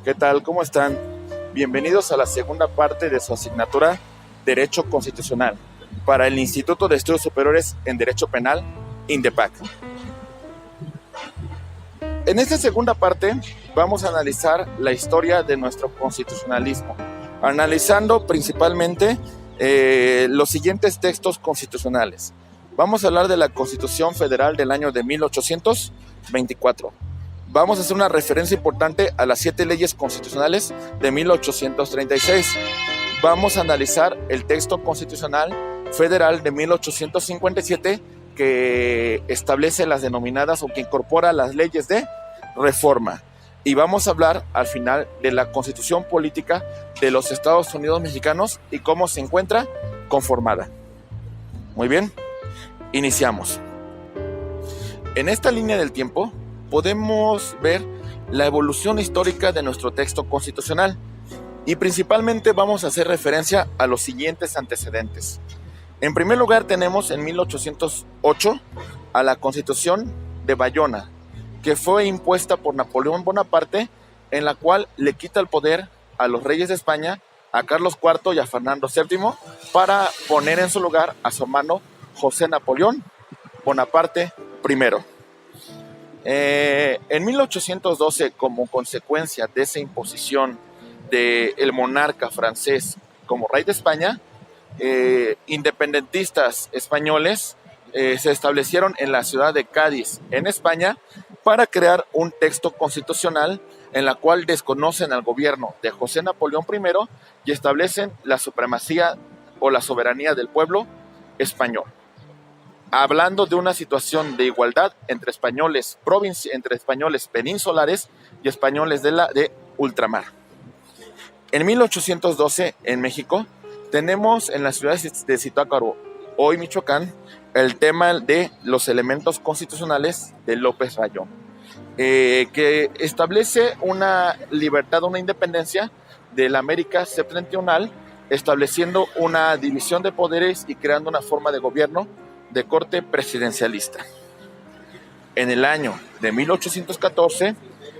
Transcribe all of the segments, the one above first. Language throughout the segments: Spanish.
¿Qué tal? ¿Cómo están? Bienvenidos a la segunda parte de su asignatura Derecho Constitucional para el Instituto de Estudios Superiores en Derecho Penal, INDEPAC. En esta segunda parte vamos a analizar la historia de nuestro constitucionalismo, analizando principalmente los siguientes textos constitucionales. Vamos a hablar de la Constitución Federal del año de 1824. Vamos a hacer una referencia importante a las 7 leyes constitucionales de 1836. Vamos a analizar el texto constitucional federal de 1857 que establece las denominadas o que incorpora las leyes de reforma. Y vamos a hablar al final de la Constitución Política de los Estados Unidos Mexicanos y cómo se encuentra conformada. Muy bien, iniciamos. En esta línea del tiempo podemos ver la evolución histórica de nuestro texto constitucional y principalmente vamos a hacer referencia a los siguientes antecedentes. En primer lugar tenemos en 1808 a la Constitución de Bayona, que fue impuesta por Napoleón Bonaparte, en la cual le quita el poder a los reyes de España, a Carlos IV y a Fernando VII, para poner en su lugar a su hermano José Napoleón Bonaparte I. En 1812, como consecuencia de esa imposición del monarca francés como rey de España, independentistas españoles se establecieron en la ciudad de Cádiz, en España, para crear un texto constitucional en la cual desconocen al gobierno de José Napoleón I y establecen la supremacía o la soberanía del pueblo español, hablando de una situación de igualdad entre españoles peninsulares y españoles de ultramar. En 1812, en México, tenemos en la ciudad de Zitácuaro, hoy Michoacán, el tema de los elementos constitucionales de López Rayón, que establece una libertad, una independencia de la América septentrional, estableciendo una división de poderes y creando una forma de gobierno de corte presidencialista. En el año de 1814,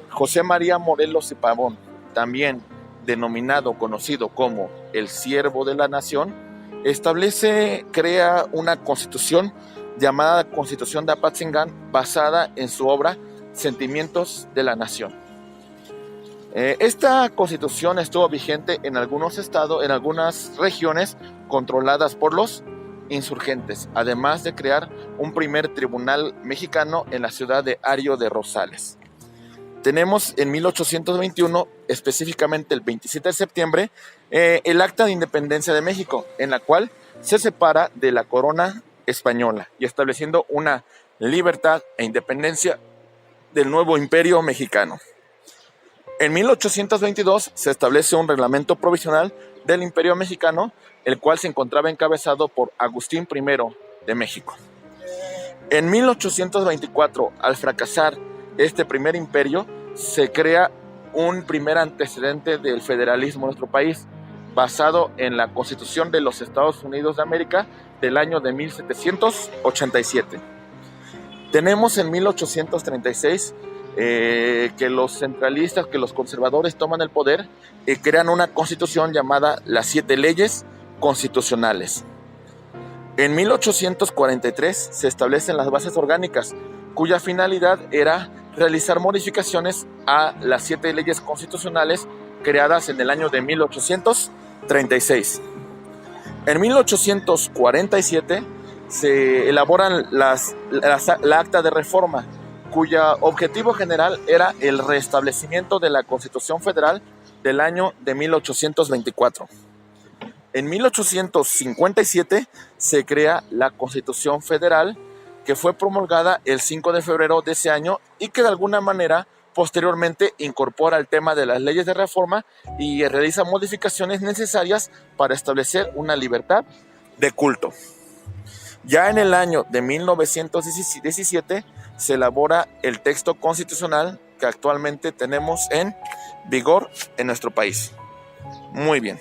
José María Morelos y Pavón, también conocido como el Siervo de la Nación, crea una constitución llamada Constitución de Apatzingán, basada en su obra Sentimientos de la Nación. Esta constitución estuvo vigente en algunos estados, en algunas regiones controladas por los insurgentes, además de crear un primer tribunal mexicano en la ciudad de Ario de Rosales. Tenemos en 1821, específicamente el 27 de septiembre, el Acta de Independencia de México, en la cual se separa de la corona española y estableciendo una libertad e independencia del nuevo imperio mexicano. En 1822 se establece un reglamento provisional del imperio mexicano, el cual se encontraba encabezado por Agustín I de México. En 1824, al fracasar este primer imperio, se crea un primer antecedente del federalismo en nuestro país, basado en la Constitución de los Estados Unidos de América del año de 1787. Tenemos en 1836 que los centralistas, que los conservadores toman el poder y crean una constitución llamada las 7 leyes constitucionales. En 1843 se establecen las bases orgánicas, cuya finalidad era realizar modificaciones a las 7 leyes constitucionales creadas en el año de 1836. En 1847 se elaboran la Acta de Reforma, cuyo objetivo general era el restablecimiento de la Constitución Federal del año de 1824. En 1857 se crea la Constitución Federal, que fue promulgada el 5 de febrero de ese año y que de alguna manera posteriormente incorpora el tema de las leyes de reforma y realiza modificaciones necesarias para establecer una libertad de culto. Ya en el año de 1917 se elabora el texto constitucional que actualmente tenemos en vigor en nuestro país. Muy bien.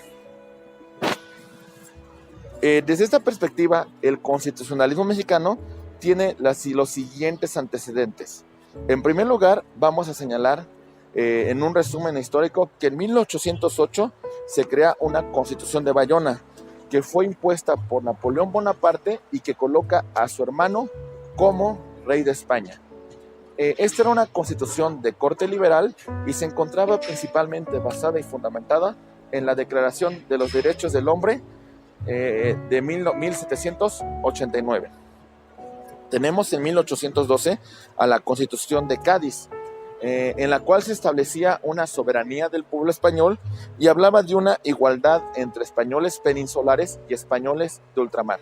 Desde esta perspectiva, el constitucionalismo mexicano tiene los siguientes antecedentes. En primer lugar, vamos a señalar en un resumen histórico, que en 1808 se crea una Constitución de Bayona, que fue impuesta por Napoleón Bonaparte y que coloca a su hermano como rey de España. Esta era una constitución de corte liberal y se encontraba principalmente basada y fundamentada en la Declaración de los Derechos del Hombre de 1789. Tenemos en 1812 a la Constitución de Cádiz, en la cual se establecía una soberanía del pueblo español y hablaba de una igualdad entre españoles peninsulares y españoles de ultramar.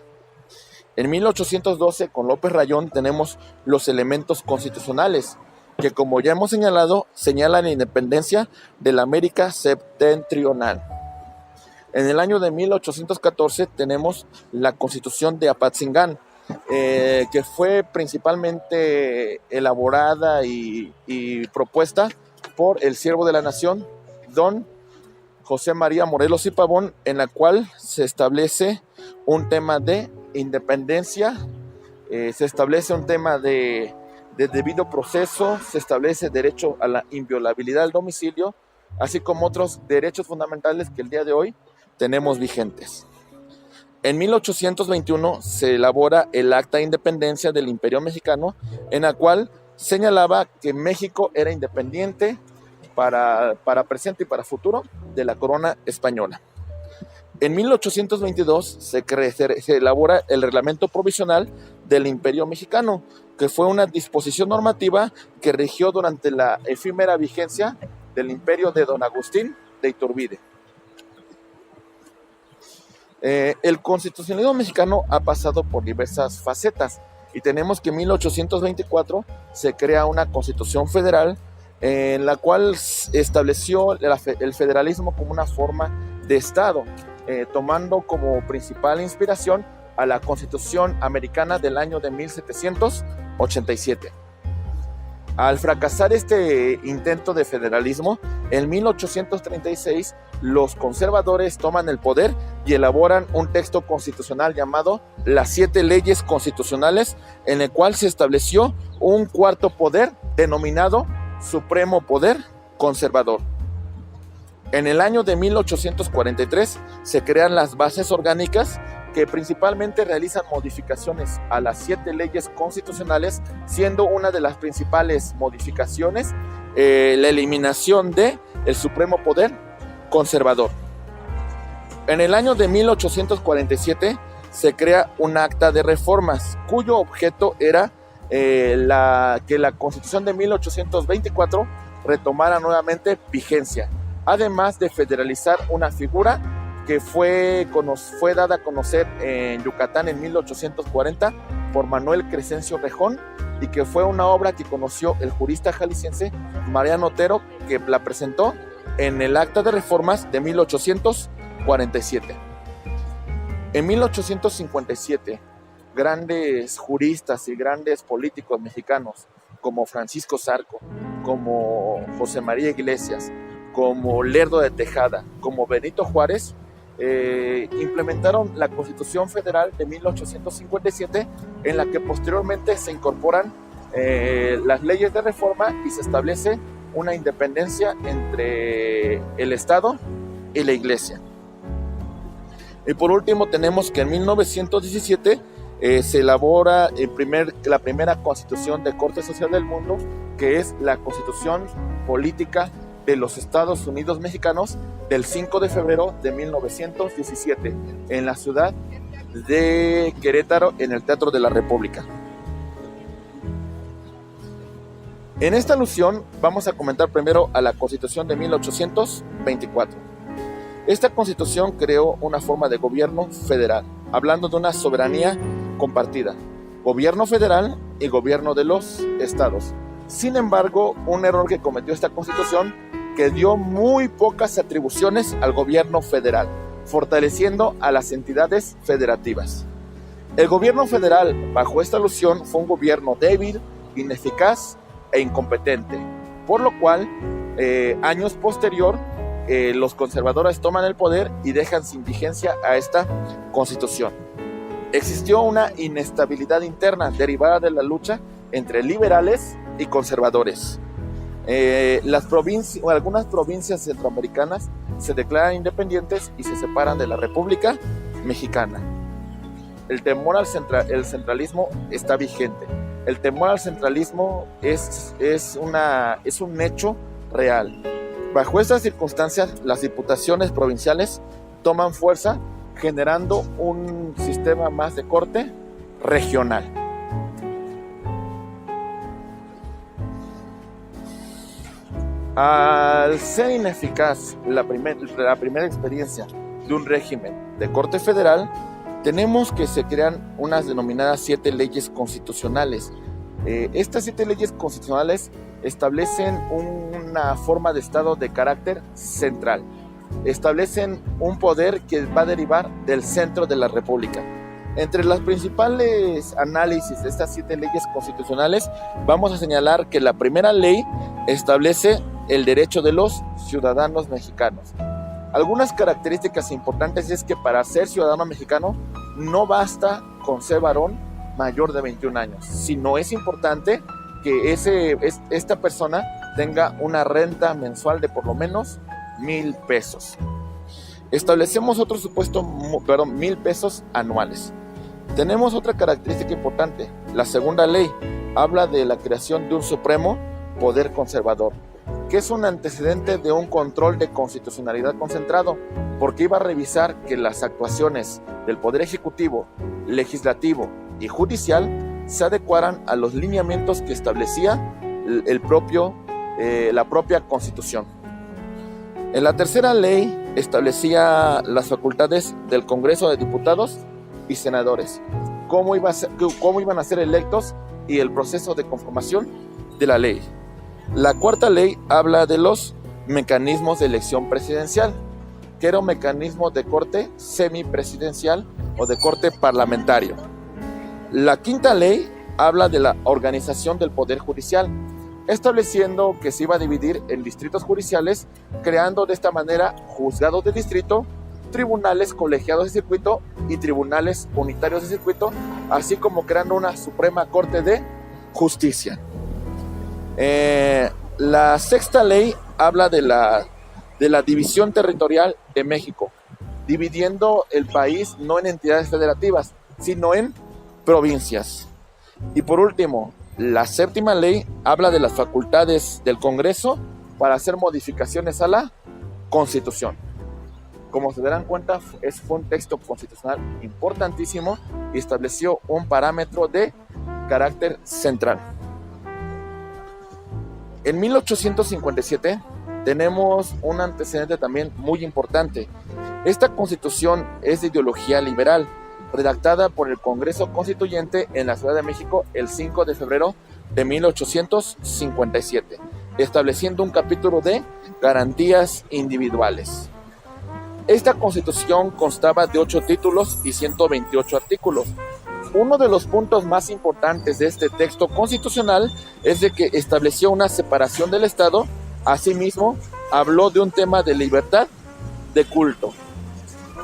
En 1812, con López Rayón, tenemos los elementos constitucionales, que como ya hemos señalado, señalan la independencia de la América septentrional. En el año de 1814 tenemos la Constitución de Apatzingán, que fue principalmente elaborada y propuesta por el siervo de la nación, don José María Morelos y Pavón, en la cual se establece un tema de independencia, se establece un tema de debido proceso, se establece derecho a la inviolabilidad del domicilio, así como otros derechos fundamentales que el día de hoy tenemos vigentes. En 1821 se elabora el Acta de Independencia del Imperio Mexicano, en la cual señalaba que México era independiente para presente y para futuro de la corona española. En 1822 se elabora el Reglamento Provisional del Imperio Mexicano, que fue una disposición normativa que rigió durante la efímera vigencia del imperio de don Agustín de Iturbide. El constitucionalismo mexicano ha pasado por diversas facetas y tenemos que en 1824 se crea una constitución federal en la cual estableció el federalismo como una forma de Estado, tomando como principal inspiración a la Constitución americana del año de 1787. Al fracasar este intento de federalismo, en 1836 los conservadores toman el poder y elaboran un texto constitucional llamado Las 7 Leyes Constitucionales, en el cual se estableció un cuarto poder denominado Supremo Poder Conservador. En el año de 1843 se crean las bases orgánicas que principalmente realizan modificaciones a las 7 leyes constitucionales, siendo una de las principales modificaciones la eliminación del Supremo Poder Conservador. En el año de 1847 se crea un acta de reformas, cuyo objeto era que la Constitución de 1824 retomara nuevamente vigencia, además de federalizar una figura que fue dada a conocer en Yucatán en 1840 por Manuel Crescencio Rejón, y que fue una obra que conoció el jurista jalisciense Mariano Otero, que la presentó en el Acta de Reformas de 1847. En 1857, grandes juristas y grandes políticos mexicanos como Francisco Zarco, como José María Iglesias, como Lerdo de Tejada, como Benito Juárez, implementaron la Constitución Federal de 1857, en la que posteriormente se incorporan las leyes de reforma y se establece una independencia entre el Estado y la Iglesia. Y por último tenemos que en 1917 se elabora la primera Constitución de corte social del mundo, que es la Constitución Política de los Estados Unidos Mexicanos del 5 de febrero de 1917 en la ciudad de Querétaro, en el Teatro de la República. En esta alusión vamos a comentar primero a la Constitución de 1824. Esta Constitución creó una forma de gobierno federal, hablando de una soberanía compartida, gobierno federal y gobierno de los estados. Sin embargo, un error que cometió esta Constitución, que dio muy pocas atribuciones al gobierno federal, fortaleciendo a las entidades federativas. El gobierno federal, bajo esta alusión, fue un gobierno débil, ineficaz e incompetente, por lo cual, años posterior, los conservadores toman el poder y dejan sin vigencia a esta Constitución. Existió una inestabilidad interna derivada de la lucha entre liberales y conservadores. Algunas provincias centroamericanas se declaran independientes y se separan de la República Mexicana. El temor al centralismo está vigente. El temor al centralismo es un hecho real. Bajo estas circunstancias, las diputaciones provinciales toman fuerza, generando un sistema más de corte regional. Al ser ineficaz la primera experiencia de un régimen de corte federal, tenemos que se crean unas denominadas 7 leyes constitucionales. Estas 7 leyes constitucionales establecen una forma de Estado de carácter central. Establecen un poder que va a derivar del centro de la República. Entre los principales análisis de estas 7 leyes constitucionales, vamos a señalar que la primera ley establece el derecho de los ciudadanos mexicanos. Algunas características importantes es que para ser ciudadano mexicano no basta con ser varón mayor de 21 años, sino es importante que esta persona tenga una renta mensual de por lo menos 1,000 pesos. Establecemos otro supuesto, 1,000 pesos anuales. Tenemos otra característica importante. La segunda ley habla de la creación de un supremo poder conservador, que es un antecedente de un control de constitucionalidad concentrado, porque iba a revisar que las actuaciones del Poder Ejecutivo, Legislativo y Judicial se adecuaran a los lineamientos que establecía la propia Constitución. En la tercera ley establecía las facultades del Congreso de Diputados y Senadores, cómo iban a ser electos y el proceso de conformación de la ley. La cuarta ley habla de los mecanismos de elección presidencial, que era un mecanismo de corte semipresidencial o de corte parlamentario. La quinta ley habla de la organización del Poder Judicial, estableciendo que se iba a dividir en distritos judiciales, creando de esta manera juzgados de distrito, tribunales colegiados de circuito y tribunales unitarios de circuito, así como creando una Suprema Corte de Justicia. La sexta ley habla de la división territorial de México, dividiendo el país no en entidades federativas, sino en provincias. Y por último, la séptima ley habla de las facultades del Congreso para hacer modificaciones a la Constitución. Como se darán cuenta, fue un texto constitucional importantísimo y estableció un parámetro de carácter central. En 1857 tenemos un antecedente también muy importante. Esta constitución es de ideología liberal, redactada por el Congreso Constituyente en la Ciudad de México el 5 de febrero de 1857, estableciendo un capítulo de garantías individuales. Esta constitución constaba de 8 títulos y 128 artículos. Uno de los puntos más importantes de este texto constitucional es de que estableció una separación del Estado. Asimismo, habló de un tema de libertad de culto.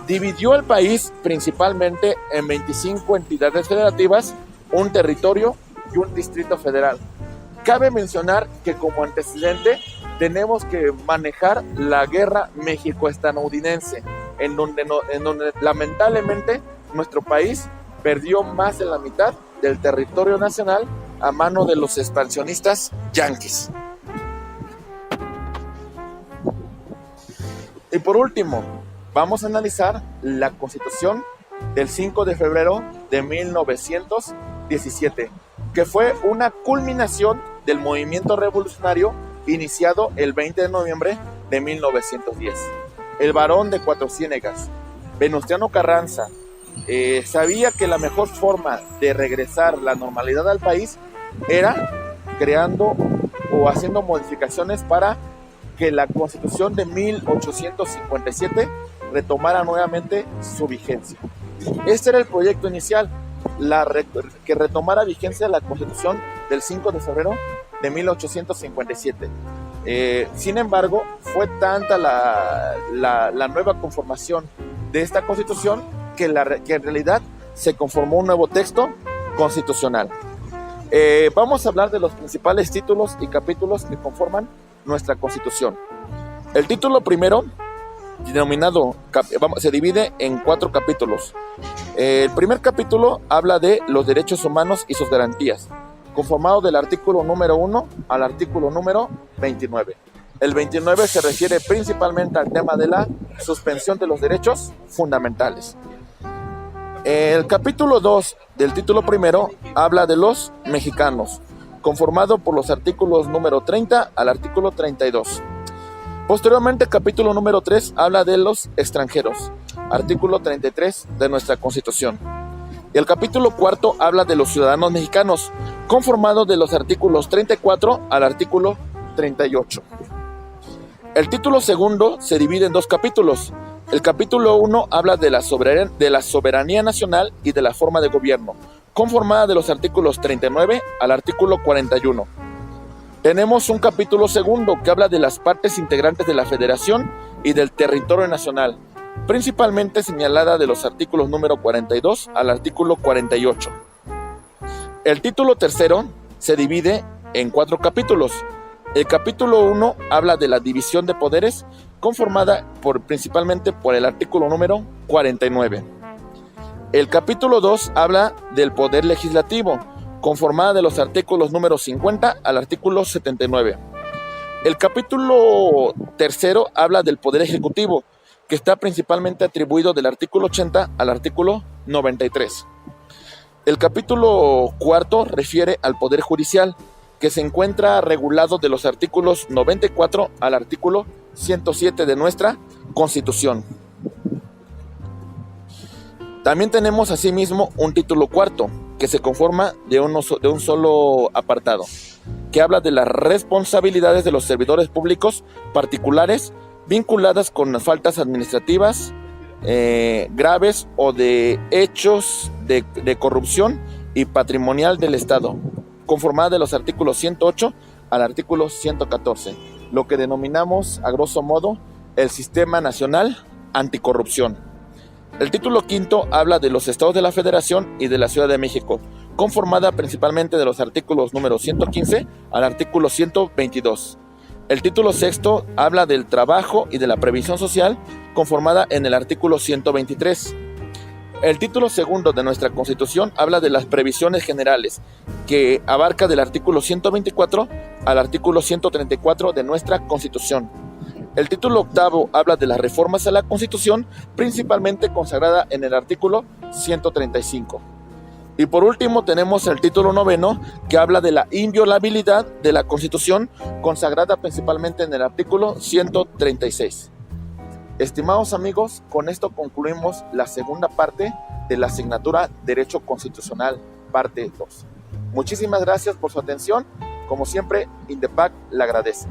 Dividió el país principalmente en 25 entidades federativas, un territorio y un distrito federal. Cabe mencionar que como antecedente tenemos que manejar la guerra México-estadounidense, en donde lamentablemente nuestro país perdió más de la mitad del territorio nacional a mano de los expansionistas yanquis. Y por último, vamos a analizar la Constitución del 5 de febrero de 1917, que fue una culminación del movimiento revolucionario iniciado el 20 de noviembre de 1910. El Barón de Cuatro Ciénegas, Venustiano Carranza, sabía que la mejor forma de regresar la normalidad al país era creando o haciendo modificaciones para que la Constitución de 1857 retomara nuevamente su vigencia. Este era el proyecto inicial, que retomara vigencia la Constitución del 5 de febrero de 1857. Sin embargo, fue tanta la nueva conformación de esta Constitución que en realidad se conformó un nuevo texto constitucional. Vamos a hablar de los principales títulos y capítulos que conforman nuestra Constitución. El título primero, denominado, se divide en 4 capítulos. El primer capítulo habla de los derechos humanos y sus garantías, conformado del artículo número 1 al artículo número 29. El 29 se refiere principalmente al tema de la suspensión de los derechos fundamentales. El capítulo 2 del título primero habla de los mexicanos, conformado por los artículos número 30 al artículo 32. Posteriormente, el capítulo número 3 habla de los extranjeros, artículo 33 de nuestra Constitución. Y el capítulo 4 habla de los ciudadanos mexicanos, conformado de los artículos 34 al artículo 38. El título segundo se divide en 2 capítulos. El capítulo 1 habla de la soberanía nacional y de la forma de gobierno, conformada de los artículos 39 al artículo 41. Tenemos un capítulo segundo que habla de las partes integrantes de la Federación y del territorio nacional, principalmente señalada de los artículos número 42 al artículo 48. El título tercero se divide en 4 capítulos. El capítulo 1 habla de la división de poderes, conformada principalmente por el artículo número 49. El capítulo 2 habla del poder legislativo, conformada de los artículos número 50 al artículo 79. El capítulo 3 habla del poder ejecutivo, que está principalmente atribuido del artículo 80 al artículo 93. El capítulo 4 refiere al poder judicial, que se encuentra regulado de los artículos 94 al artículo 107 de nuestra Constitución. También tenemos asimismo un título cuarto, que se conforma de un solo apartado, que habla de las responsabilidades de los servidores públicos particulares vinculadas con las faltas administrativas graves o de hechos de corrupción y patrimonial del Estado, conformada de los artículos 108 al artículo 114, lo que denominamos a grosso modo el Sistema Nacional Anticorrupción. El título quinto habla de los estados de la Federación y de la Ciudad de México, conformada principalmente de los artículos número 115 al artículo 122. El título sexto habla del trabajo y de la previsión social, conformada en el artículo 123. El título segundo de nuestra Constitución habla de las previsiones generales, que abarca del artículo 124 al artículo 134 de nuestra Constitución. El título octavo habla de las reformas a la Constitución, principalmente consagrada en el artículo 135. Y por último tenemos el título noveno, que habla de la inviolabilidad de la Constitución, consagrada principalmente en el artículo 136. Estimados amigos, con esto concluimos la segunda parte de la asignatura Derecho Constitucional, parte 2. Muchísimas gracias por su atención. Como siempre, INDEPAC le agradece.